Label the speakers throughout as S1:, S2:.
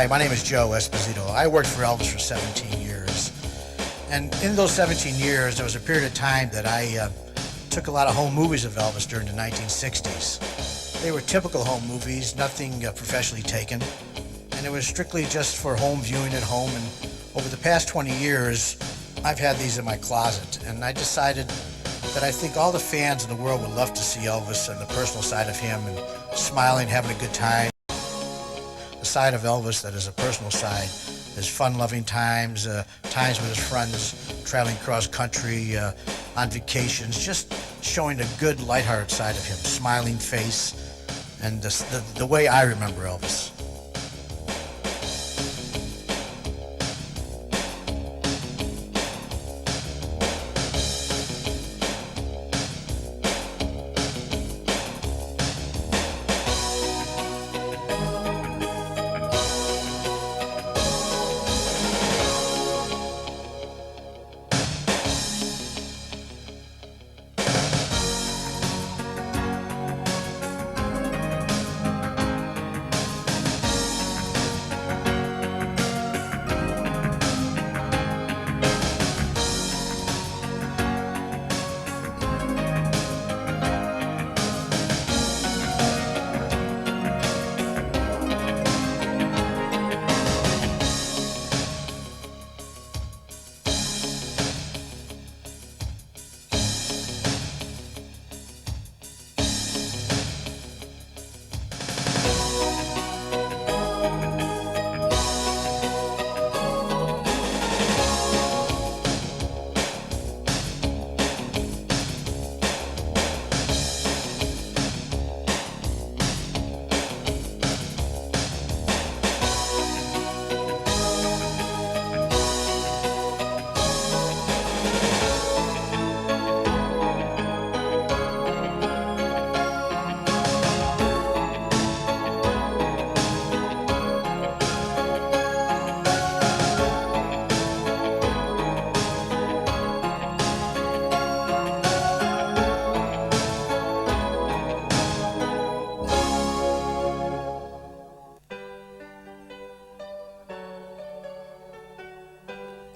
S1: Hi, my name is Joe Esposito. I worked for Elvis for 17 years. And in those 17 years, there was a period of time that I took a lot of home movies of Elvis during the 1960s. They were typical home movies, nothing professionally taken. And it was strictly just for home viewing at home. And over the past 20 years, I've had these in my closet. And I decided that I think all the fans in the world would love to see Elvis and the personal side of him and smiling, having a good time. The side of Elvis that is a personal side is fun-loving times, times with his friends, traveling cross country, on vacations, just showing a good, lighthearted side of him, smiling face, and the way I remember Elvis.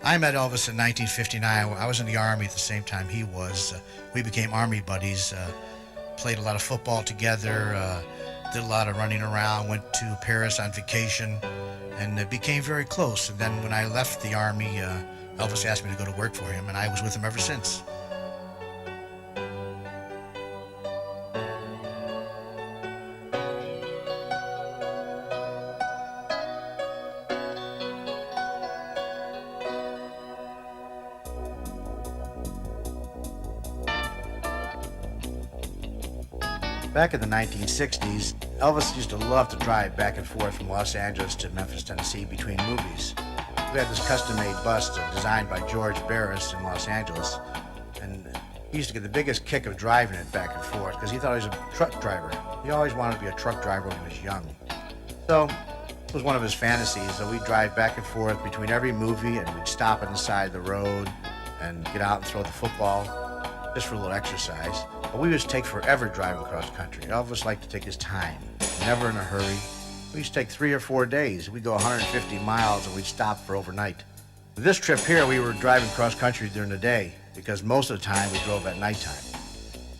S1: I met Elvis in 1959. I was in the Army at the same time he was. We became Army buddies, played a lot of football together, did a lot of running around, went to Paris on vacation, and became very close. And then when I left the Army, Elvis asked me to go to work for him, and I was with him ever since. Back in the 1960s, Elvis used to love to drive back and forth from Los Angeles to Memphis, Tennessee between movies. We had this custom-made bus designed by George Barris in Los Angeles, and he used to get the biggest kick of driving it back and forth because he thought he was a truck driver. He always wanted to be a truck driver when he was young. So it was one of his fantasies that we'd drive back and forth between every movie, and we'd stop on the side of the road and get out and throw the football just for a little exercise. But we used to take forever driving across country. Elvis liked to take his time, never in a hurry. We used to take 3 or 4 days. We'd go 150 miles and we'd stop for overnight. This trip here, we were driving cross country during the day because most of the time we drove at nighttime.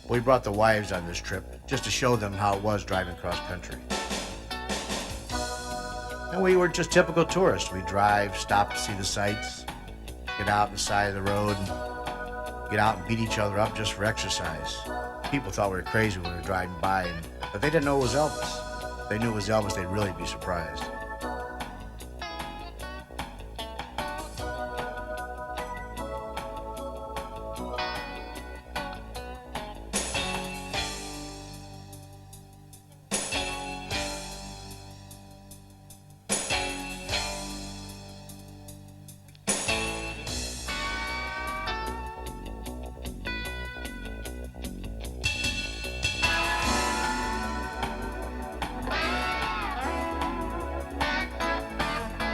S1: We brought the wives on this trip just to show them how it was driving cross country. And we were just typical tourists. We'd drive, stop to see the sights, get out on the side of the road, and get out and beat each other up just for exercise. People thought we were crazy when we were driving by, but they didn't know it was Elvis. If they knew it was Elvis, they'd really be surprised.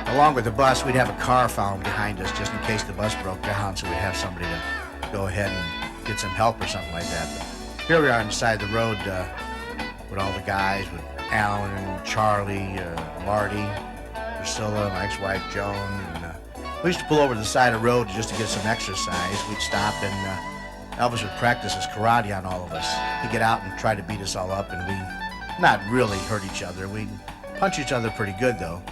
S1: Along with the bus, we'd have a car found behind us just in case the bus broke down, so we'd have somebody to go ahead and get some help or something like that. But here we are on the side of the road with all the guys, with Alan and Charlie, Marty, Priscilla, my ex-wife Joan, and we used to pull over to the side of the road just to get some exercise. We'd stop and Elvis would practice his karate on all of us. He'd get out and try to beat us all up, and we'd not really hurt each other. We'd punch each other pretty good, though.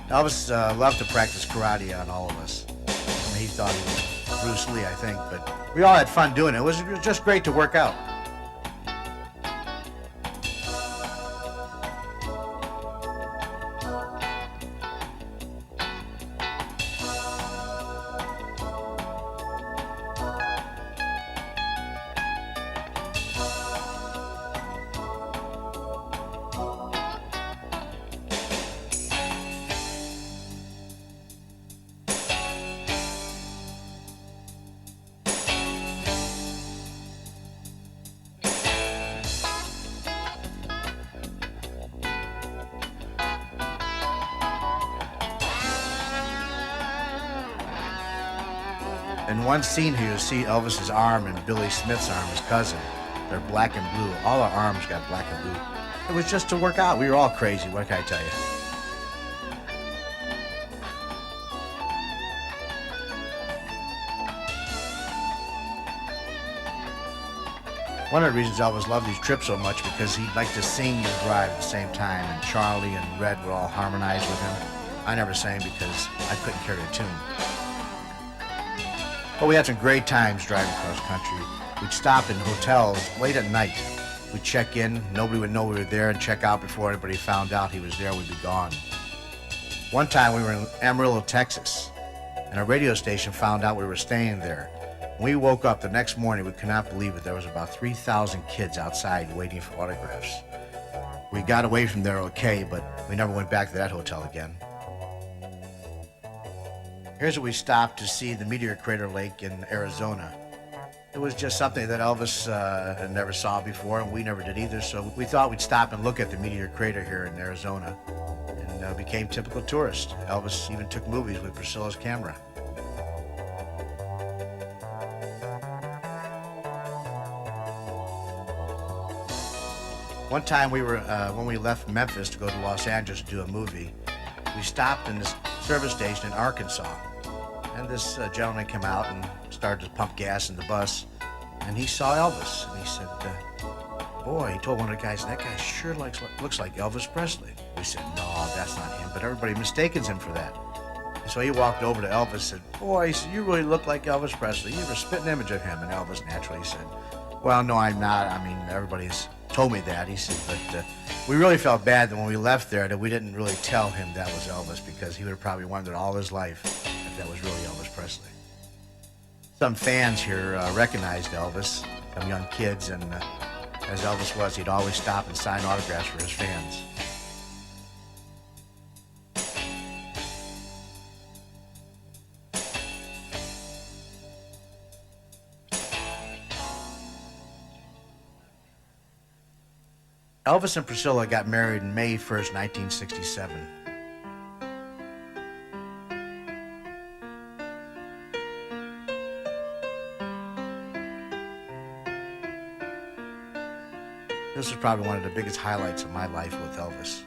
S1: Elvis loved to practice karate on all of us. I mean, he thought he was Bruce Lee, I think, but we all had fun doing it. It was just great to work out. In one scene here, you'll see Elvis's arm and Billy Smith's arm, his cousin. They're black and blue. All our arms got black and blue. It was just to work out. We were all crazy, what can I tell you? One of the reasons Elvis loved these trips so much because he liked to sing and drive at the same time, and Charlie and Red would all harmonize with him. I never sang because I couldn't carry a tune. But we had some great times driving cross country. We'd stop in hotels late at night. We'd check in, nobody would know we were there, and check out before anybody found out he was there, we'd be gone. One time we were in Amarillo, Texas, and a radio station found out we were staying there. When we woke up the next morning, we could not believe it. There was about 3,000 kids outside waiting for autographs. We got away from there okay, but we never went back to that hotel again. Here's where we stopped to see the Meteor Crater Lake in Arizona. It was just something that Elvis never saw before, and we never did either, so we thought we'd stop and look at the Meteor Crater here in Arizona, and became typical tourists. Elvis even took movies with Priscilla's camera. One time we were, when we left Memphis to go to Los Angeles to do a movie, we stopped in this service station in Arkansas. And this gentleman came out and started to pump gas in the bus, and he saw Elvis, and he said, boy, he told one of the guys, that guy sure looks like Elvis Presley. We said, no, that's not him, but everybody mistakes him for that. And so he walked over to Elvis and said, boy, he said, you really look like Elvis Presley. You have a spitting image of him. And Elvis naturally said, well, no, I'm not. I mean, everybody's told me that. He said, but we really felt bad that when we left there that we didn't really tell him that was Elvis, because he would have probably wondered all his life if that was really Elvis Presley. Some fans here recognized Elvis, some young kids, and as Elvis was, he'd always stop and sign autographs for his fans. Elvis and Priscilla got married on May 1st, 1967. This was probably one of the biggest highlights of my life with Elvis.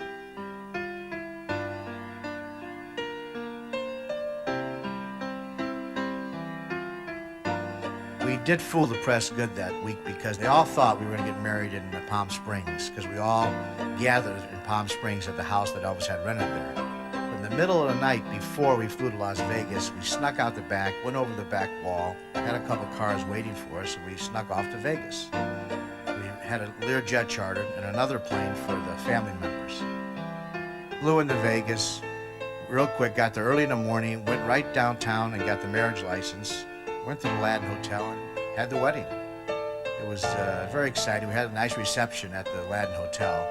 S1: We did fool the press good that week because they all thought we were going to get married in Palm Springs, because we all gathered in Palm Springs at the house that Elvis had rented there. But in the middle of the night before we flew to Las Vegas, we snuck out the back, went over the back wall, had a couple cars waiting for us, and we snuck off to Vegas. We had a Learjet chartered and another plane for the family members. Flew into Vegas real quick, got there early in the morning, went right downtown and got the marriage license, went to the Aladdin Hotel and had the wedding. It was very exciting. We had a nice reception at the Aladdin Hotel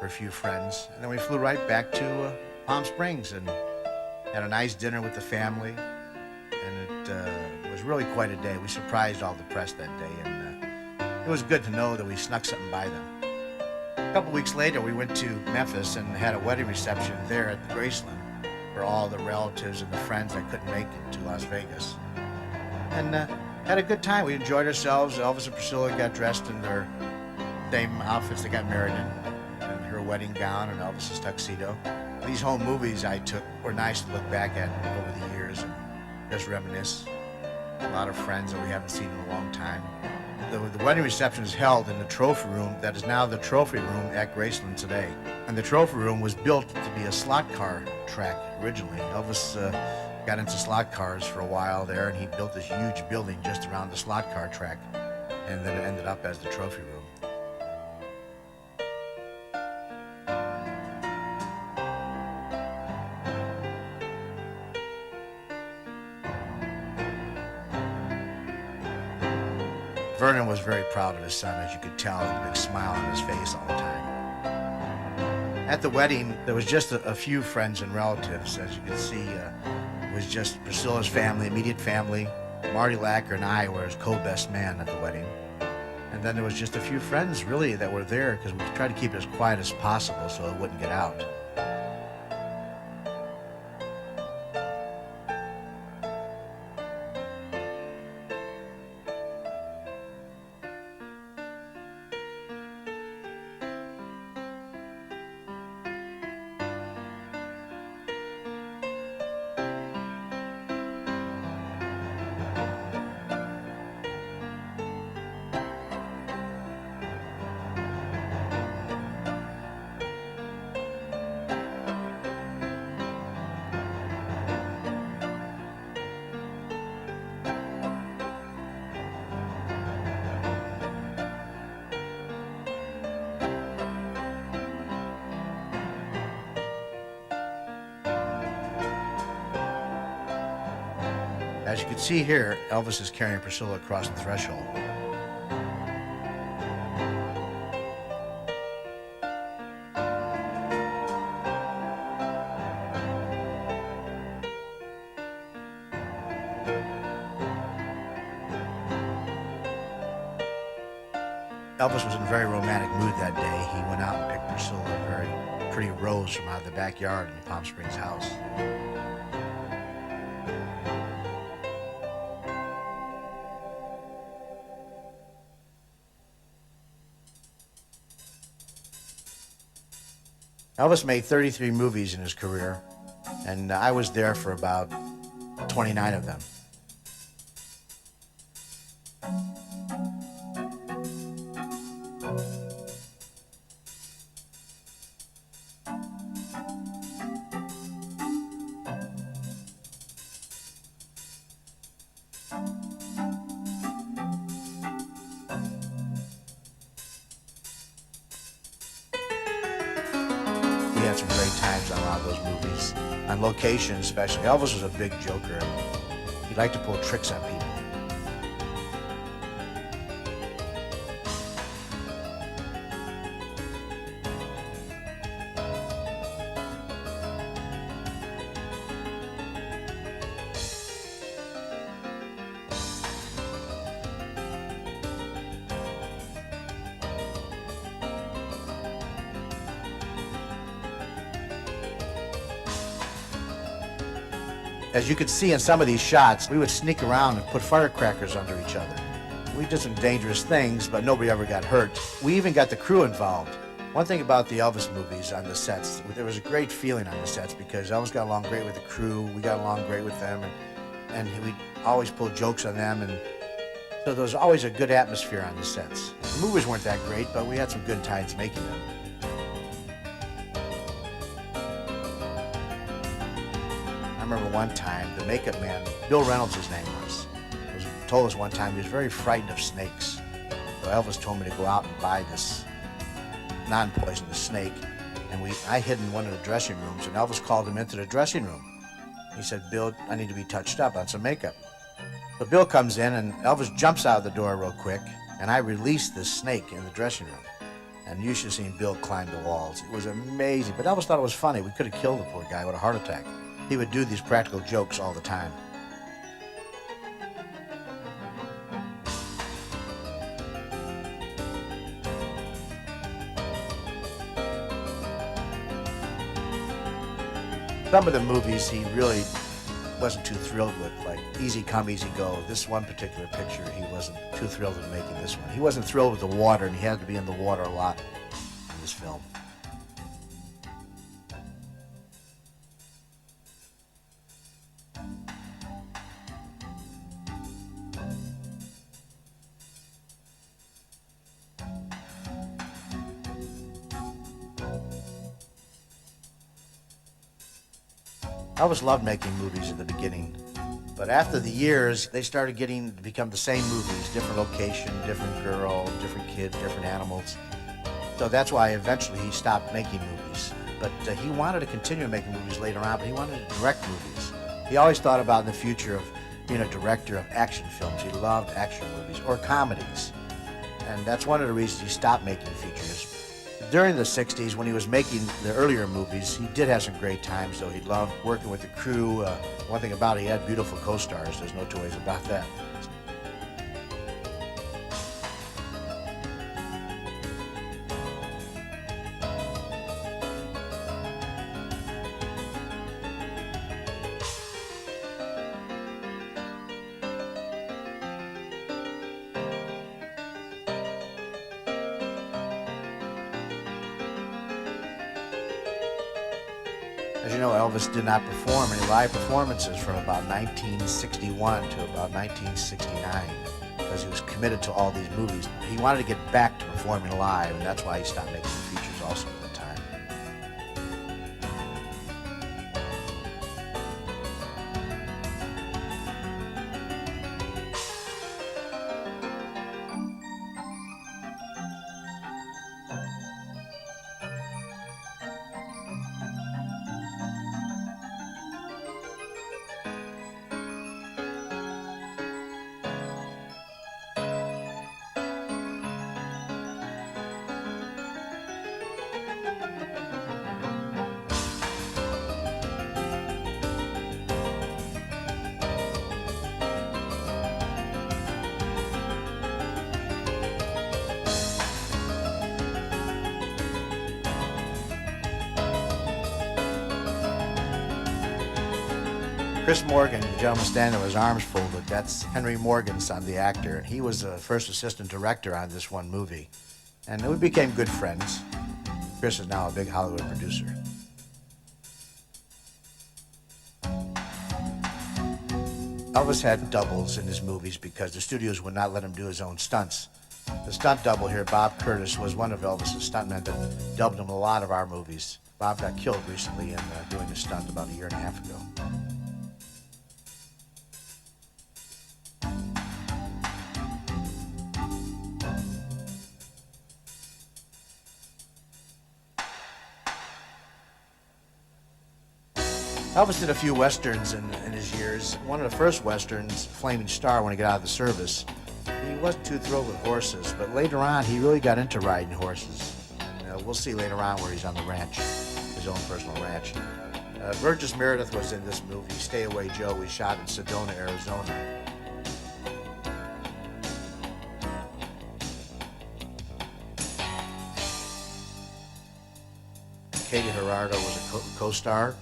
S1: for a few friends. And then we flew right back to Palm Springs and had a nice dinner with the family. And it was really quite a day. We surprised all the press that day. And it was good to know that we snuck something by them. A couple weeks later, we went to Memphis and had a wedding reception there at the Graceland for all the relatives and the friends that couldn't make it to Las Vegas. And had a good time. We enjoyed ourselves. Elvis and Priscilla got dressed in their same outfits they got married in, and her wedding gown and Elvis's tuxedo. These home movies I took were nice to look back at over the years and just reminisce. A lot of friends that we haven't seen in a long time. The wedding reception is held in the trophy room that is now the trophy room at Graceland today. And the trophy room was built to be a slot car track originally. Elvis got into slot cars for a while there, and he built this huge building just around the slot car track, and then it ended up as the trophy room. Vernon was very proud of his son, as you could tell, and a big smile on his face all the time. At the wedding, there was just a few friends and relatives. As you can see, it was just Priscilla's family, immediate family. Marty Lacker and I were his co-best man at the wedding. And then there was just a few friends, really, that were there because we tried to keep it as quiet as possible so it wouldn't get out. As you can see here, Elvis is carrying Priscilla across the threshold. Elvis was in a very romantic mood that day. He went out and picked Priscilla a very pretty rose from out of the backyard in the Palm Springs house. Elvis made 33 movies in his career, and I was there for about 29 of them. We had some great times on a lot of those movies, on location especially. Elvis was a big joker. He liked to pull tricks on people. As you could see in some of these shots, we would sneak around and put firecrackers under each other. We did some dangerous things, but nobody ever got hurt. We even got the crew involved. One thing about the Elvis movies on the sets, there was a great feeling on the sets because Elvis got along great with the crew, we got along great with them, and we'd always pull jokes on them, and so there was always a good atmosphere on the sets. The movies weren't that great, but we had some good times making them. I remember one time, the makeup man, Bill Reynolds his name was told us one time he was very frightened of snakes. So Elvis told me to go out and buy this non-poisonous snake and I hid in one of the dressing rooms, and Elvis called him into the dressing room. He said, "Bill, I need to be touched up on some makeup." So Bill comes in, and Elvis jumps out of the door real quick, and I release this snake in the dressing room. And you should have seen Bill climb the walls. It was amazing, but Elvis thought it was funny. We could have killed the poor guy with a heart attack. He would do these practical jokes all the time. Some of the movies he really wasn't too thrilled with, like Easy Come, Easy Go. This one particular picture, he wasn't too thrilled with making this one. He wasn't thrilled with the water, and he had to be in the water a lot in this film. Elvis loved making movies in the beginning, but after the years, they started getting to become the same movies, different location, different girl, different kid, different animals. So that's why eventually he stopped making movies. But he wanted to continue making movies later on, but he wanted to direct movies. He always thought about in the future of being a director of action films. He loved action movies or comedies. And that's one of the reasons he stopped making features. During the 60s, when he was making the earlier movies, he did have some great times, though. He loved working with the crew. One thing about it, he had beautiful co-stars. There's no two ways about that. As you know, Elvis did not perform any live performances from about 1961 to about 1969 because he was committed to all these movies. He wanted to get back to performing live, and that's why he stopped making features also at the time. Chris Morgan, the gentleman standing there with his arms folded, that's Henry Morgan's son, the actor. He was the first assistant director on this one movie. And we became good friends. Chris is now a big Hollywood producer. Elvis had doubles in his movies because the studios would not let him do his own stunts. The stunt double here, Bob Curtis, was one of Elvis's stuntmen that dubbed him in a lot of our movies. Bob got killed recently in doing a stunt about a year and a half ago. Elvis did a few westerns in his years. One of the first westerns, Flaming Star, when he got out of the service, he wasn't too thrilled with horses, but later on he really got into riding horses. We'll see later on where he's on the ranch, his own personal ranch. Burgess Meredith was in this movie, Stay Away Joe. We shot in Sedona, Arizona. Katie Gerardo was a co-star.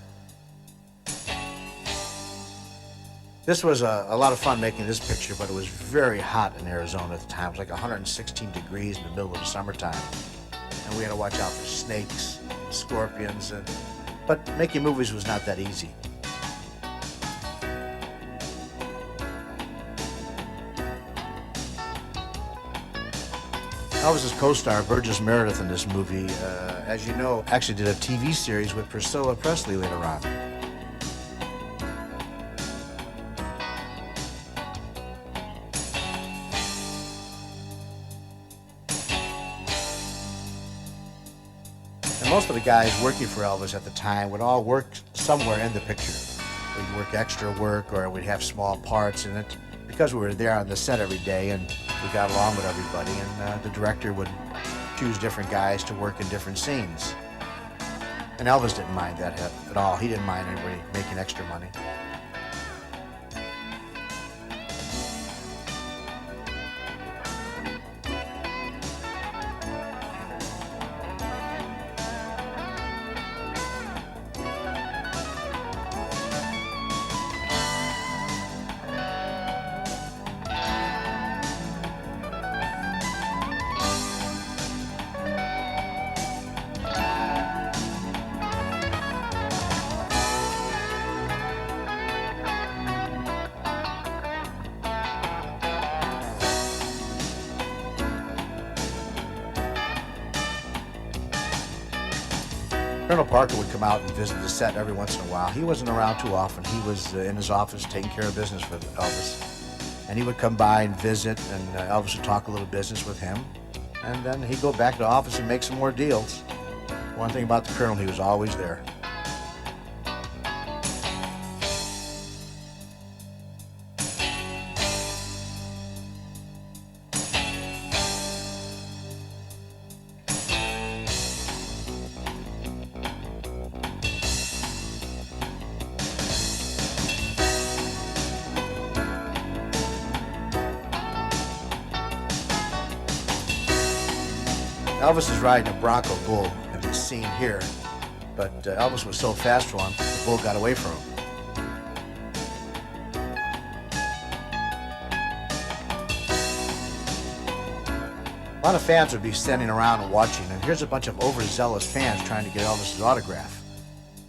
S1: This was a lot of fun making this picture, but it was very hot in Arizona at the time. It was like 116 degrees in the middle of the summertime. And we had to watch out for snakes, scorpions, but making movies was not that easy. Elvis's co-star, Burgess Meredith, in this movie, as you know, actually did a TV series with Priscilla Presley later on. Most of the guys working for Elvis at the time would all work somewhere in the picture. We'd work extra work, or we'd have small parts in it, because we were there on the set every day and we got along with everybody, and the director would choose different guys to work in different scenes. And Elvis didn't mind that at all. He didn't mind anybody making extra money. Colonel Parker would come out and visit the set every once in a while. He wasn't around too often. He was in his office taking care of business for Elvis. And he would come by and visit, and Elvis would talk a little business with him. And then he'd go back to the office and make some more deals. One thing about the Colonel, he was always there. Elvis is riding a Bronco bull in this scene here, but Elvis was so fast for him, the bull got away from him. A lot of fans would be standing around and watching, and here's a bunch of overzealous fans trying to get Elvis's autograph.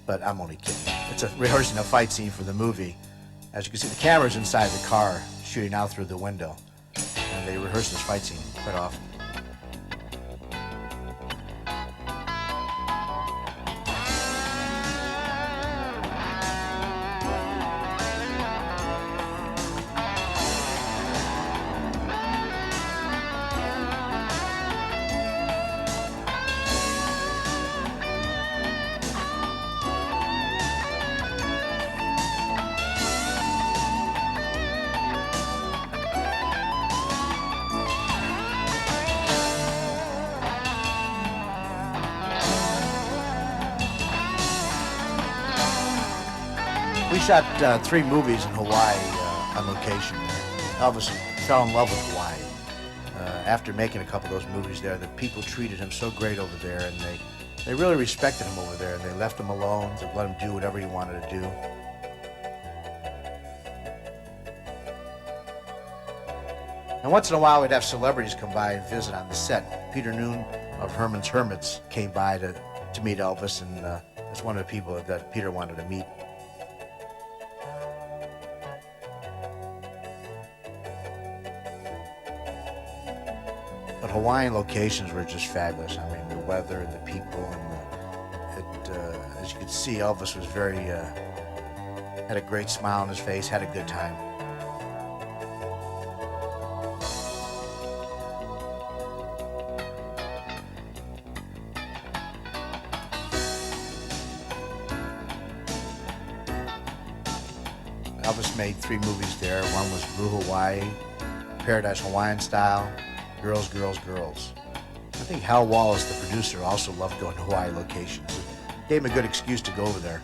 S1: But I'm only kidding. It's rehearsing a fight scene for the movie. As you can see, the camera's inside the car, shooting out through the window, and they rehearse this fight scene quite often. We shot 3 movies in Hawaii on location. Elvis fell in love with Hawaii. After making a couple of those movies there, the people treated him so great over there, and they really respected him over there, and they left him alone to let him do whatever he wanted to do. And once in a while, we'd have celebrities come by and visit on the set. Peter Noon of Herman's Hermits came by to meet Elvis, and that's one of the people that Peter wanted to meet. But Hawaiian locations were just fabulous. I mean, the weather and the people, and as you could see, Elvis was had a great smile on his face, had a good time. Elvis made 3 movies there. One was Blue Hawaii, Paradise Hawaiian Style, Girls, Girls, Girls. I think Hal Wallace, the producer, also loved going to Hawaii locations. It gave him a good excuse to go over there.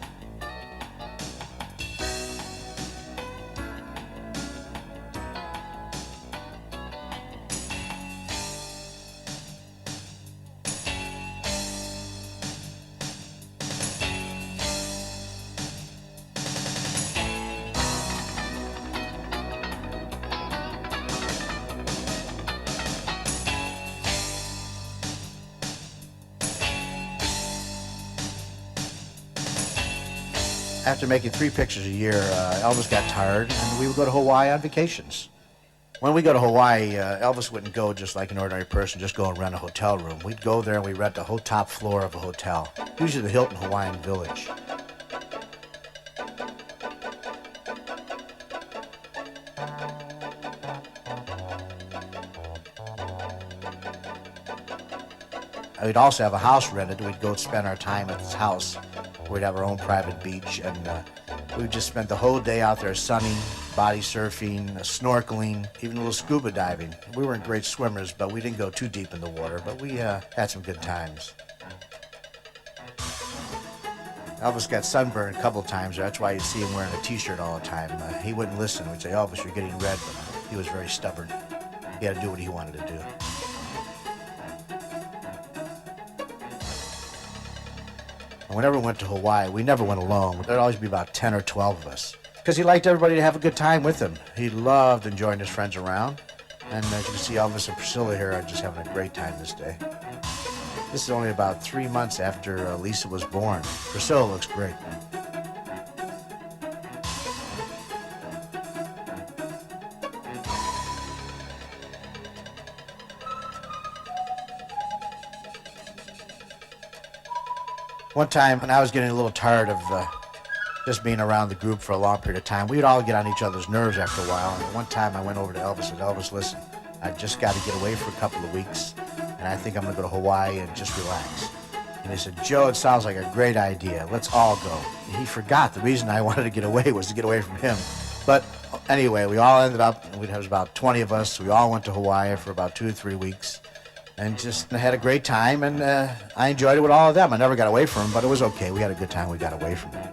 S1: After making 3 pictures a year, Elvis got tired, and we would go to Hawaii on vacations. When we go to Hawaii, Elvis wouldn't go just like an ordinary person, just go and rent a hotel room. We'd go there and we'd rent the whole top floor of a hotel, usually the Hilton Hawaiian Village. We'd also have a house rented. We'd go spend our time at his house. We'd have our own private beach, and we'd just spend the whole day out there sunning, body surfing, snorkeling, even a little scuba diving. We weren't great swimmers, but we didn't go too deep in the water, but we had some good times. Elvis got sunburned a couple times. That's why you see him wearing a t-shirt all the time. He wouldn't listen. We'd say, Elvis, you're getting red, but he was very stubborn. He had to do what he wanted to do. And whenever we went to Hawaii, we never went alone. There'd always be about 10 or 12 of us. Because he liked everybody to have a good time with him. He loved enjoying his friends around. And as you can see, Elvis and Priscilla here are just having a great time this day. This is only about 3 months after Lisa was born. Priscilla looks great. One time, when I was getting a little tired of just being around the group for a long period of time, we would all get on each other's nerves after a while. And one time I went over to Elvis and said, Elvis, listen, I just got to get away for a couple of weeks, and I think I'm going to go to Hawaii and just relax. And he said, Joe, it sounds like a great idea. Let's all go. And he forgot the reason I wanted to get away was to get away from him. But anyway, we all ended up, there was about 20 of us. We all went to Hawaii for about 2 or 3 weeks and just had a great time. And I enjoyed it with all of them. I never got away from them, but it was okay. We had a good time. We got away from them.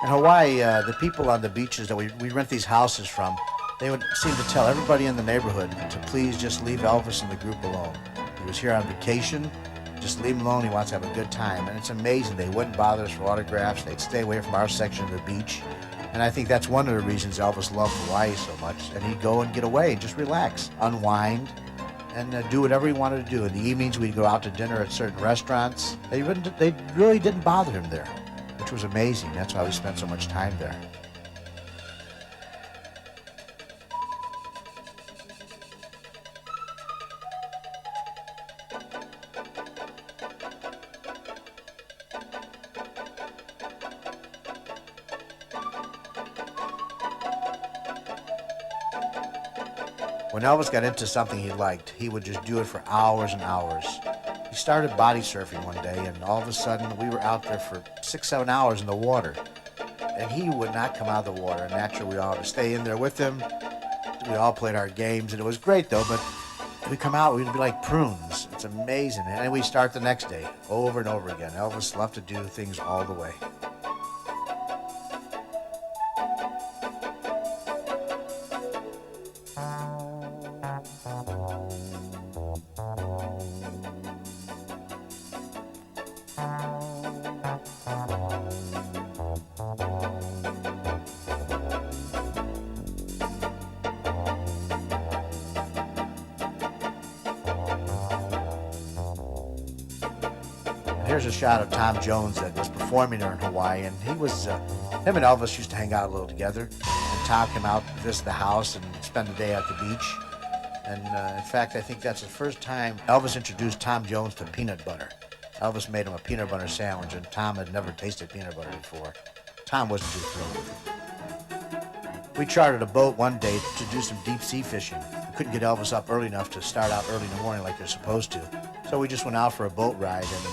S1: In Hawaii, the people on the beaches that we rent these houses from, they would seem to tell everybody in the neighborhood to please just leave Elvis and the group alone. He was here on vacation. Just leave him alone. He wants to have a good time. And it's amazing. They wouldn't bother us for autographs. They'd stay away from our section of the beach. And I think that's one of the reasons Elvis loved Hawaii so much. And he'd go and get away, just relax, unwind, and do whatever he wanted to do. In the evenings, we'd go out to dinner at certain restaurants. They really didn't bother him there, which was amazing. That's why we spent so much time there. When Elvis got into something he liked, he would just do it for hours and hours. He started body surfing one day, and all of a sudden we were out there for 6-7 hours in the water. And he would not come out of the water. And naturally, we all had to stay in there with him. We all played our games, and it was great, though. But we'd come out, we'd be like prunes. It's amazing. And then we'd start the next day, over and over again. Elvis loved to do things all the way. Here's a shot of Tom Jones that was performing there in Hawaii, and him and Elvis used to hang out a little together. And Tom came out to visit the house and spend the day at the beach. And in fact, I think that's the first time Elvis introduced Tom Jones to peanut butter. Elvis made him a peanut butter sandwich, and Tom had never tasted peanut butter before. Tom wasn't too thrilled with it. We chartered a boat one day to do some deep sea fishing. We couldn't get Elvis up early enough to start out early in the morning like you're supposed to. So we just went out for a boat ride, and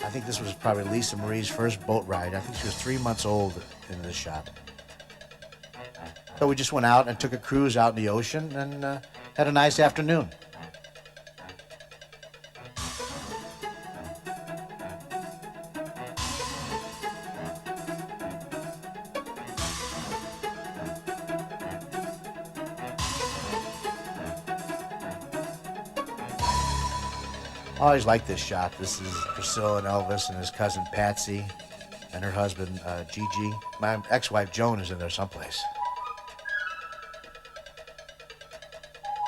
S1: I think this was probably Lisa Marie's first boat ride. I think she was 3 months old in this shot. So we just went out and took a cruise out in the ocean and had a nice afternoon. I always liked this shot. This is Priscilla and Elvis and his cousin Patsy and her husband Gigi. My ex-wife Joan is in there someplace.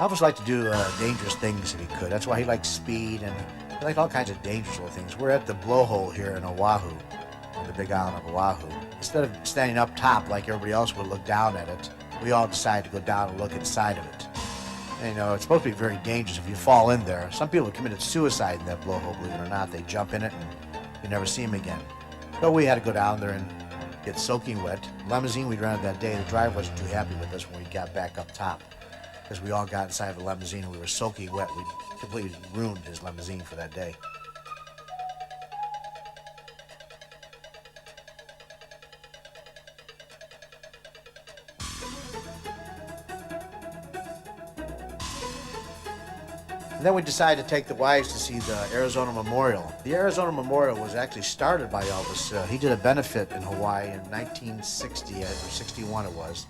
S1: Elvis liked to do dangerous things if he could. That's why he liked speed and he liked all kinds of dangerous little things. We're at the blowhole here in Oahu, on the big island of Oahu. Instead of standing up top like everybody else would look down at it, we all decided to go down and look inside of it. And, it's supposed to be very dangerous if you fall in there. Some people have committed suicide in that blowhole, believe it or not. They jump in it and you never see them again. So we had to go down there and get soaking wet. The limousine we rented that day, the driver wasn't too happy with us when we got back up top, because we all got inside of the limousine and we were soaking wet. We completely ruined his limousine for that day. And then we decided to take the wives to see the Arizona Memorial. The Arizona Memorial was actually started by Elvis. He did a benefit in Hawaii in 1960 or 61 it was,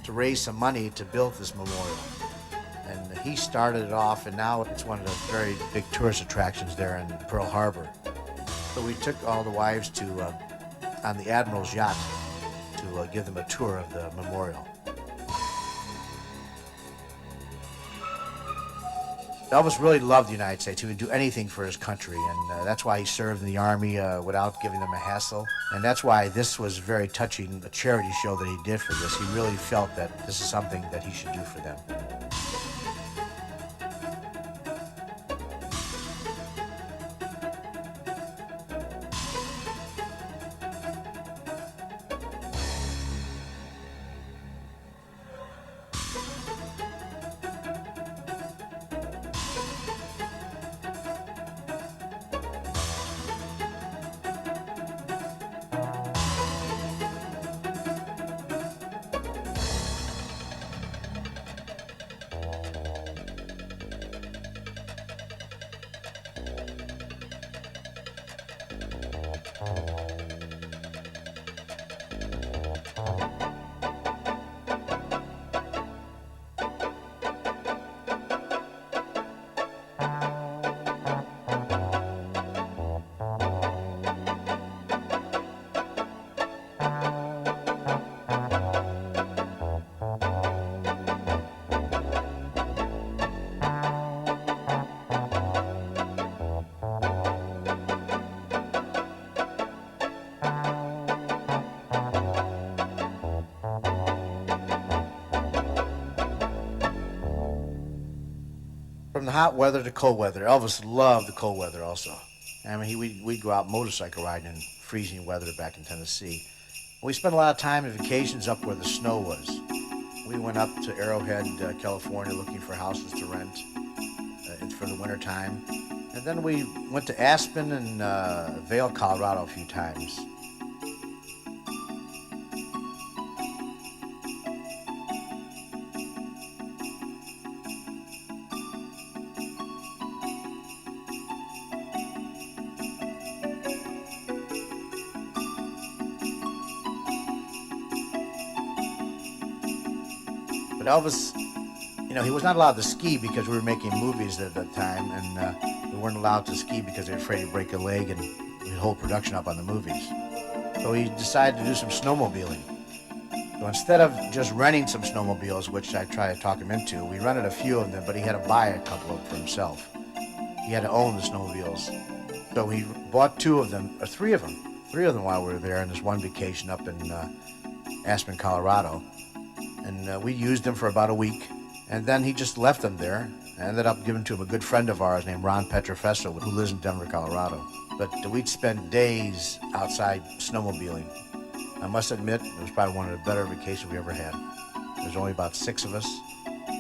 S1: to raise some money to build this memorial. And he started it off, and now it's one of the very big tourist attractions there in Pearl Harbor. So we took all the wives on the Admiral's yacht to give them a tour of the memorial. Elvis really loved the United States. He would do anything for his country, and that's why he served in the Army without giving them a hassle. And that's why this was very touching, a charity show that he did for this. He really felt that this is something that he should do for them. From the hot weather to cold weather, Elvis loved the cold weather also. I mean, we'd go out motorcycle riding in freezing weather back in Tennessee. We spent a lot of time in vacations up where the snow was. We went up to Arrowhead, California, looking for houses to rent for the winter time. And then we went to Aspen and Vail, Colorado a few times. But Elvis, he was not allowed to ski because we were making movies at that time, and we weren't allowed to ski because they were afraid to break a leg and we'd hold production up on the movies. So he decided to do some snowmobiling. So instead of just renting some snowmobiles, which I tried to talk him into, we rented a few of them, but he had to buy a couple of them for himself. He had to own the snowmobiles. So he bought three of them while we were there on this one vacation up in Aspen, Colorado. And we used them for about a week, and then he just left them there. I ended up giving to him a good friend of ours named Ron Petrofesso, who lives in Denver, Colorado. But we'd spend days outside snowmobiling. I must admit, it was probably one of the better vacations we ever had. There's only about 6 of us.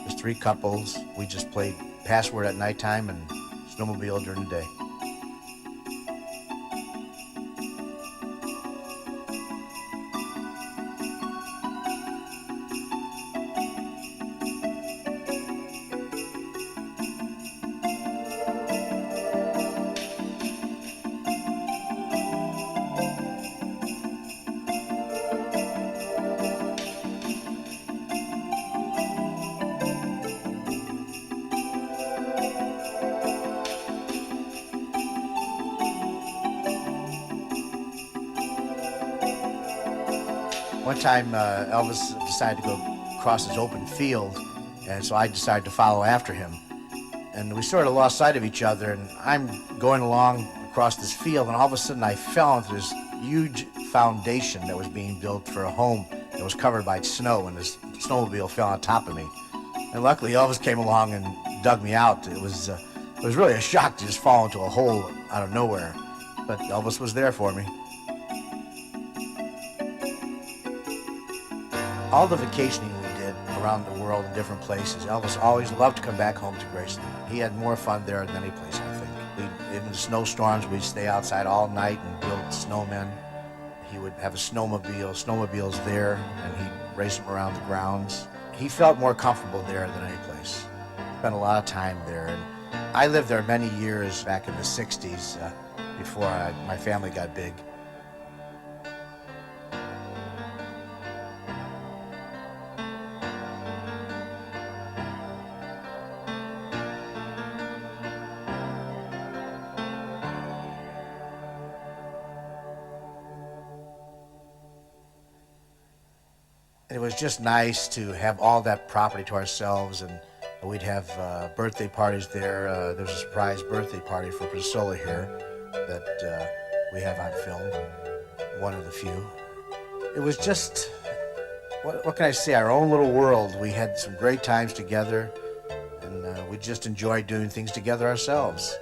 S1: There's 3 couples. We just played password at nighttime and snowmobile during the day. One time, Elvis decided to go across this open field, and so I decided to follow after him. And we sort of lost sight of each other, and I'm going along across this field, and all of a sudden I fell into this huge foundation that was being built for a home that was covered by snow, and this snowmobile fell on top of me. And luckily Elvis came along and dug me out. It was really a shock to just fall into a hole out of nowhere. But Elvis was there for me. All the vacationing we did around the world in different places, Elvis always loved to come back home to Graceland. He had more fun there than any place, I think. In the snowstorms, we'd stay outside all night and build snowmen. He would have a snowmobiles there, and he'd race them around the grounds. He felt more comfortable there than any place. Spent a lot of time there. And I lived there many years back in the 60s before my family got big. It was just nice to have all that property to ourselves, and we'd have birthday parties there. There was a surprise birthday party for Priscilla here that we have on film, one of the few. It was just, what can I say, our own little world. We had some great times together, and we just enjoyed doing things together ourselves.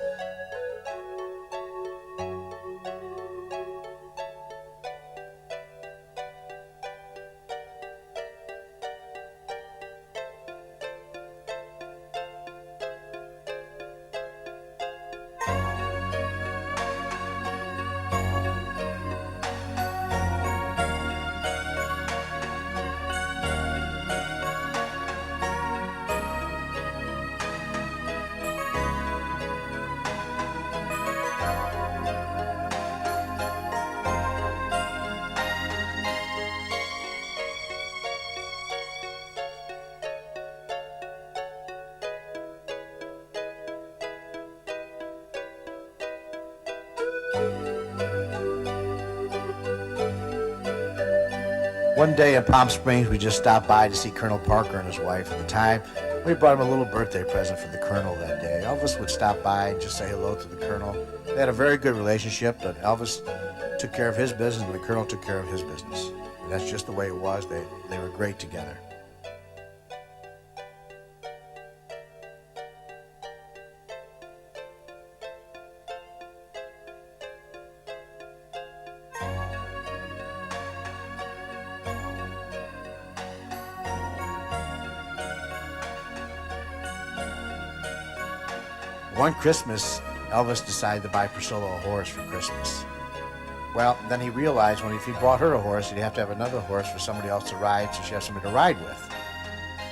S1: One day in Palm Springs, we just stopped by to see Colonel Parker and his wife at the time. We brought him a little birthday present for the Colonel that day. Elvis would stop by and just say hello to the Colonel. They had a very good relationship, but Elvis took care of his business and the Colonel took care of his business. And that's just the way it was. They were great together. One Christmas, Elvis decided to buy Priscilla a horse for Christmas. Well, then he realized if he bought her a horse, he'd have to have another horse for somebody else to ride, so she'd have somebody to ride with.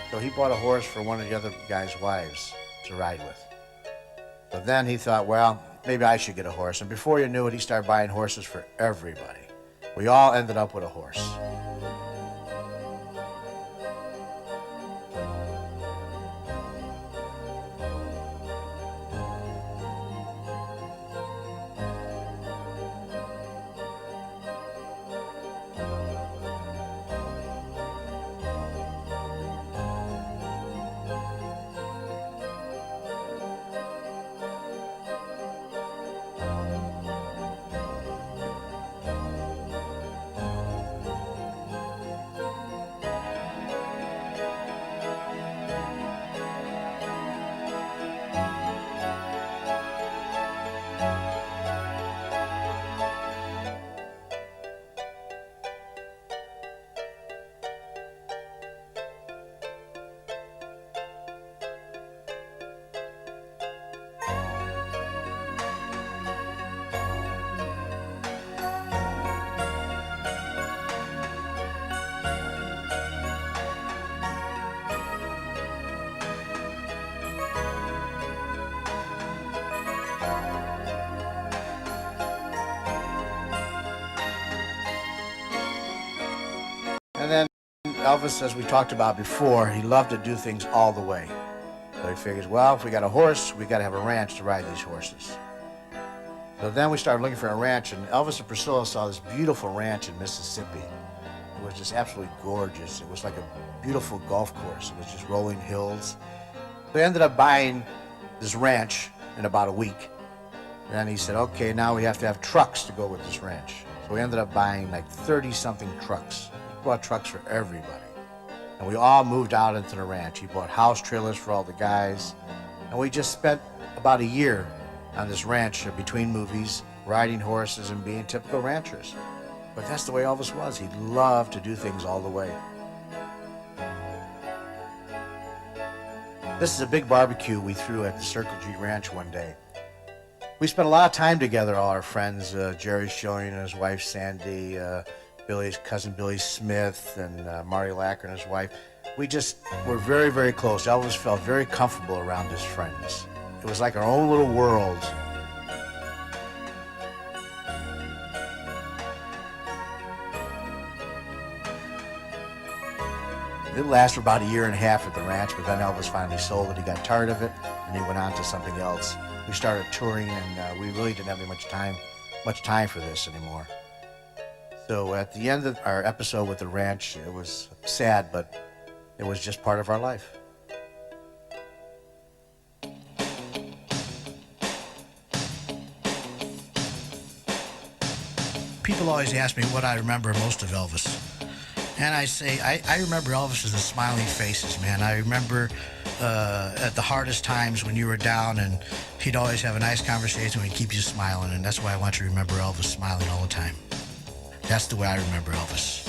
S1: So he bought a horse for one of the other guy's wives to ride with. But then he thought, well, maybe I should get a horse. And before you knew it, he started buying horses for everybody. We all ended up with a horse. And then Elvis, as we talked about before, he loved to do things all the way. So he figures, well, if we got a horse, we got to have a ranch to ride these horses. So then we started looking for a ranch, and Elvis and Priscilla saw this beautiful ranch in Mississippi. It was just absolutely gorgeous. It was like a beautiful golf course. It was just rolling hills. So he ended up buying this ranch in about a week. And then he said, okay, now we have to have trucks to go with this ranch. So we ended up buying like 30-something trucks. He bought trucks for everybody. And we all moved out into the ranch. He bought house trailers for all the guys. And we just spent about a year on this ranch between movies, riding horses and being typical ranchers. But that's the way Elvis was. He loved to do things all the way. This is a big barbecue we threw at the Circle G Ranch one day. We spent a lot of time together, all our friends, Jerry Schilling and his wife Sandy, Billy's cousin Billy Smith, and Marty Lacker and his wife. We just were very, very close. Elvis felt very comfortable around his friends. It was like our own little world. It lasted for about a year and a half at the ranch, but then Elvis finally sold it. He got tired of it, and he went on to something else. We started touring, and we really didn't have much time for this anymore. So at the end of our episode with the ranch, it was sad, but it was just part of our life. People always ask me what I remember most of Elvis. And I say, I remember Elvis as the smiling faces, man. I remember at the hardest times when you were down, and he'd always have a nice conversation and he'd keep you smiling, and that's why I want you to remember Elvis smiling all the time. That's the way I remember Elvis.